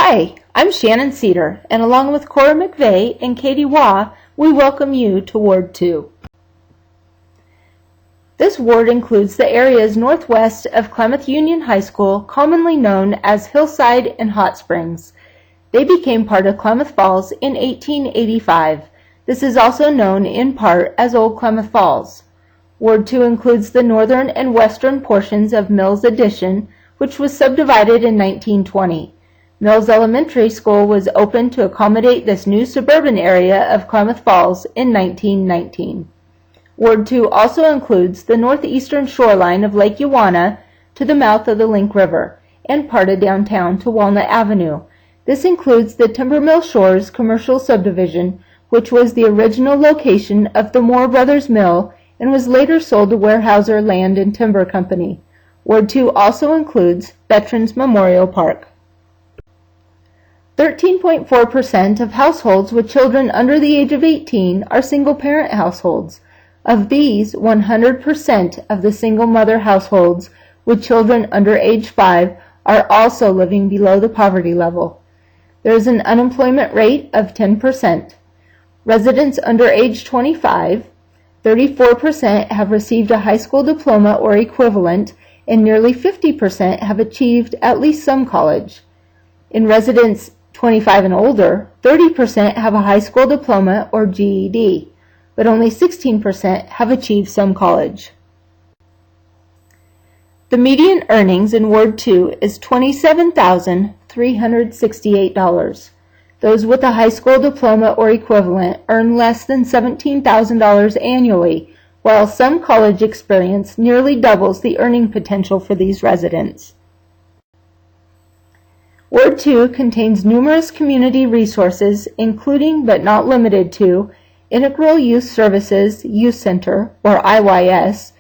Hi, I'm Shannon Cedar, and along with Cora McVeigh and Katie Waugh, we welcome you to Ward 2. This ward includes the areas northwest of Klamath Union High School, commonly known as Hillside and Hot Springs. They became part of Klamath Falls in 1885. This is also known in part as Old Klamath Falls. Ward 2 includes the northern and western portions of Mills Addition, which was subdivided in 1920. Mills Elementary School was opened to accommodate this new suburban area of Klamath Falls in 1919. Ward 2 also includes the northeastern shoreline of Lake Ewanna to the mouth of the Link River and part of downtown to Walnut Avenue. This includes the Timber Mill Shores commercial subdivision, which was the original location of the Moore Brothers Mill and was later sold to Weyerhaeuser Land and Timber Company. Ward 2 also includes Veterans Memorial Park. 13.4% of households with children under the age of 18 are single-parent households. Of these, 100% of the single-mother households with children under age 5 are also living below the poverty level. There is an unemployment rate of 10%. Residents under age 25, 34% have received a high school diploma or equivalent, and nearly 50% have achieved at least some college. In residents 25 and older, 30% have a high school diploma or GED, but only 16% have achieved some college. The median earnings in Ward 2 is $27,368. Those with a high school diploma or equivalent earn less than $17,000 annually, while some college experience nearly doubles the earning potential for these residents. Ward 2 contains numerous community resources, including but not limited to Integral Youth Services Youth Center, or IYS,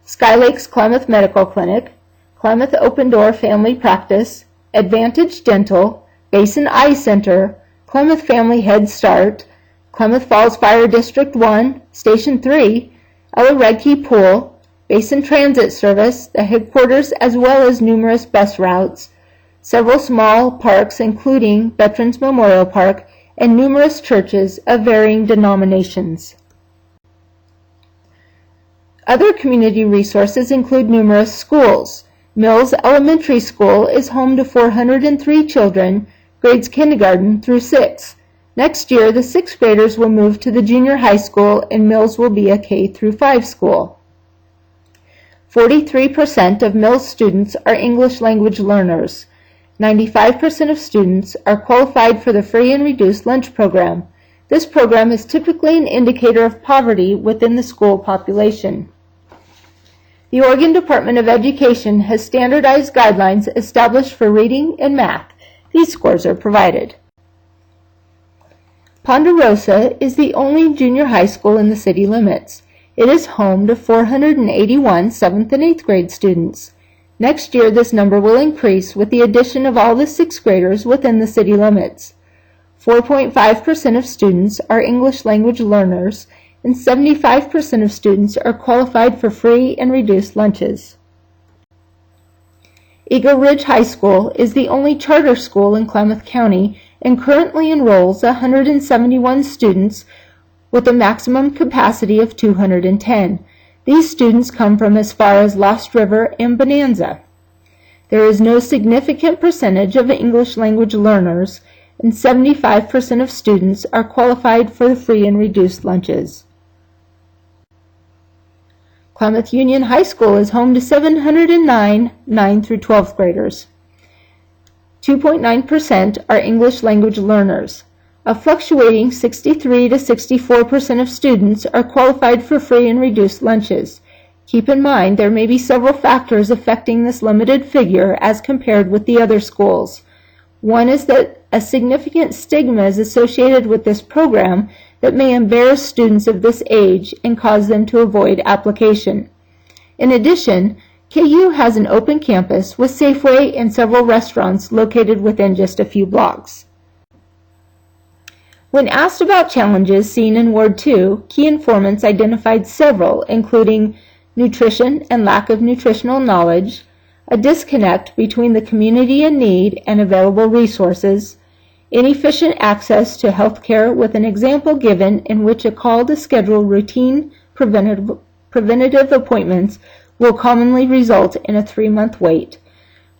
Sky Lakes Klamath Medical Clinic, Klamath Open Door Family Practice, Advantage Dental, Basin Eye Center, Klamath Family Head Start, Klamath Falls Fire District 1, Station 3, Ella Redkey Pool, Basin Transit Service, the headquarters, as well as numerous bus routes, several small parks including Veterans Memorial Park, and numerous churches of varying denominations. Other community resources include numerous schools. Mills Elementary School is home to 403 children, grades kindergarten through 6. Next year, the 6th graders will move to the junior high school and Mills will be a K through 5 school. 43% of Mills students are English language learners. 95% of students are qualified for the free and reduced lunch program. This program is typically an indicator of poverty within the school population. The Oregon Department of Education has standardized guidelines established for reading and math. These scores are provided. Ponderosa is the only junior high school in the city limits. It is home to 481 7th and 8th grade students. Next year, this number will increase with the addition of all the 6th graders within the city limits. 4.5% of students are English language learners, and 75% of students are qualified for free and reduced lunches. Eagle Ridge High School is the only charter school in Klamath County and currently enrolls 171 students with a maximum capacity of 210. These students come from as far as Lost River and Bonanza. There is no significant percentage of English language learners, and 75% of students are qualified for the free and reduced lunches. Klamath Union High School is home to 709 9 through 12th graders. 2.9% are English language learners. A fluctuating 63 to 64% of students are qualified for free and reduced lunches. Keep in mind there may be several factors affecting this limited figure as compared with the other schools. One is that a significant stigma is associated with this program that may embarrass students of this age and cause them to avoid application. In addition, KU has an open campus with Safeway and several restaurants located within just a few blocks. When asked about challenges seen in Ward 2, key informants identified several, including nutrition and lack of nutritional knowledge, a disconnect between the community in need and available resources, inefficient access to health care with an example given in which a call to schedule routine preventative appointments will commonly result in a 3-month wait,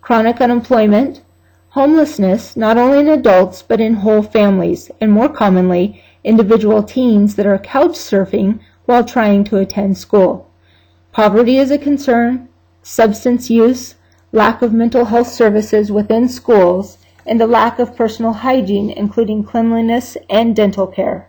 chronic unemployment, homelessness not only in adults but in whole families, and more commonly, individual teens that are couch surfing while trying to attend school. Poverty is a concern, substance use, lack of mental health services within schools, and a lack of personal hygiene, including cleanliness and dental care.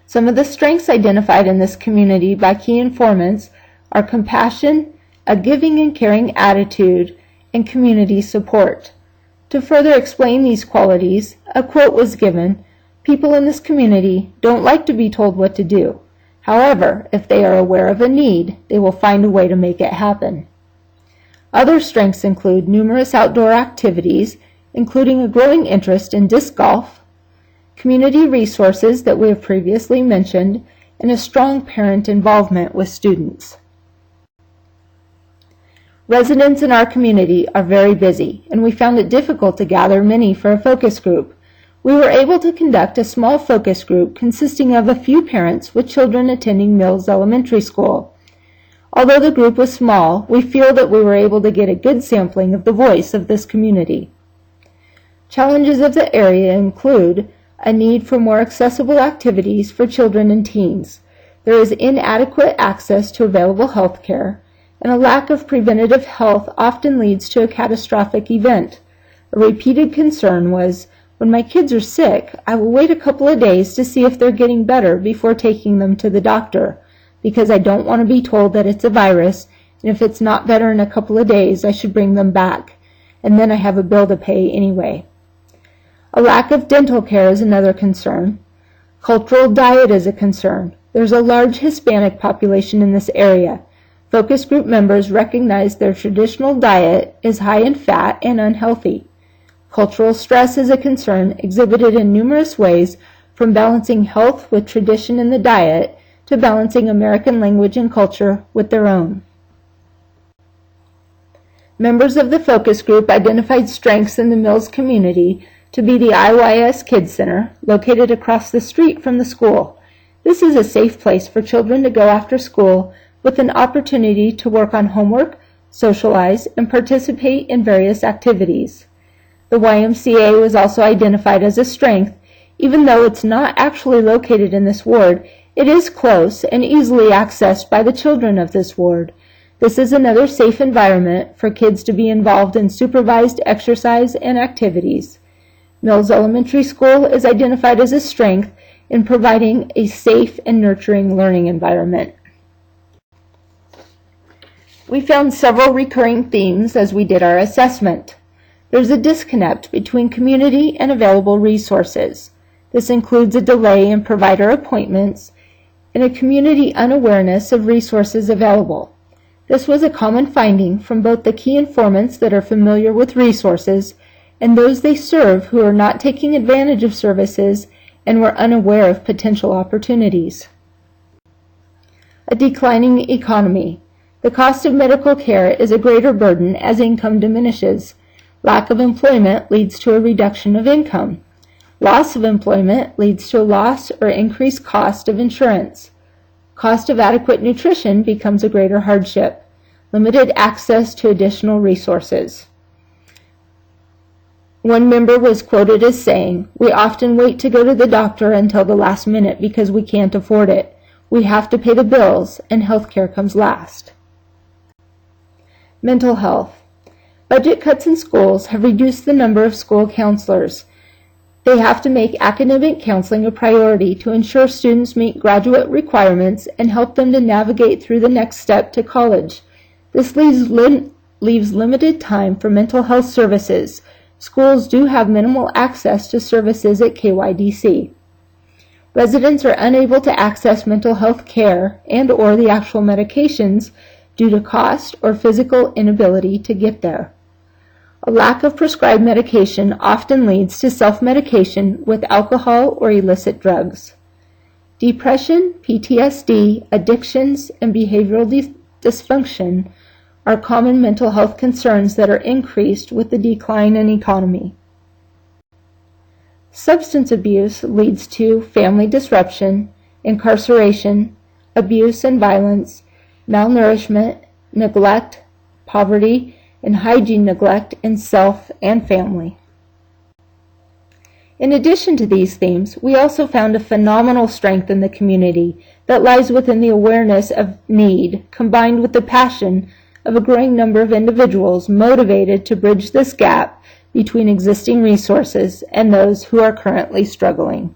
Some of the strengths identified in this community by key informants are compassion, a giving and caring attitude, and community support. To further explain these qualities, a quote was given, "People in this community don't like to be told what to do. However, if they are aware of a need, they will find a way to make it happen." Other strengths include numerous outdoor activities, including a growing interest in disc golf, community resources that we have previously mentioned, and a strong parent involvement with students. Residents in our community are very busy, and we found it difficult to gather many for a focus group. We were able to conduct a small focus group consisting of a few parents with children attending Mills Elementary School. Although the group was small, we feel that we were able to get a good sampling of the voice of this community. Challenges of the area include a need for more accessible activities for children and teens. There is inadequate access to available health care, and a lack of preventative health often leads to a catastrophic event. A repeated concern was, "When my kids are sick, I will wait a couple of days to see if they're getting better before taking them to the doctor, because I don't want to be told that it's a virus, and if it's not better in a couple of days, I should bring them back, and then I have a bill to pay anyway." A lack of dental care is another concern. Cultural diet is a concern. There's a large Hispanic population in this area. Focus group members recognize their traditional diet is high in fat and unhealthy. Cultural stress is a concern exhibited in numerous ways, from balancing health with tradition in the diet to balancing American language and culture with their own. Members of the focus group identified strengths in the Mills community to be the IYS Kids Center, located across the street from the school. This is a safe place for children to go after school with an opportunity to work on homework, socialize, and participate in various activities. The YMCA was also identified as a strength. Even though it's not actually located in this ward, it is close and easily accessed by the children of this ward. This is another safe environment for kids to be involved in supervised exercise and activities. Mills Elementary School is identified as a strength in providing a safe and nurturing learning environment. We found several recurring themes as we did our assessment. There's a disconnect between community and available resources. This includes a delay in provider appointments and a community unawareness of resources available. This was a common finding from both the key informants that are familiar with resources and those they serve who are not taking advantage of services and were unaware of potential opportunities. A declining economy. The cost of medical care is a greater burden as income diminishes. Lack of employment leads to a reduction of income. Loss of employment leads to a loss or increased cost of insurance. Cost of adequate nutrition becomes a greater hardship. Limited access to additional resources. One member was quoted as saying, "We often wait to go to the doctor until the last minute because we can't afford it. We have to pay the bills, and health care comes last." Mental health. Budget cuts in schools have reduced the number of school counselors. They have to make academic counseling a priority to ensure students meet graduate requirements and help them to navigate through the next step to college. This leaves limited time for mental health services. Schools do have minimal access to services at KYDC. Residents are unable to access mental health care and/or the actual medications due to cost or physical inability to get there. A lack of prescribed medication often leads to self-medication with alcohol or illicit drugs. Depression, PTSD, addictions, and behavioral dysfunction are common mental health concerns that are increased with the decline in economy. Substance abuse leads to family disruption, incarceration, abuse and violence, malnourishment, neglect, poverty, and hygiene neglect in self and family. In addition to these themes, we also found a phenomenal strength in the community that lies within the awareness of need combined with the passion of a growing number of individuals motivated to bridge this gap between existing resources and those who are currently struggling.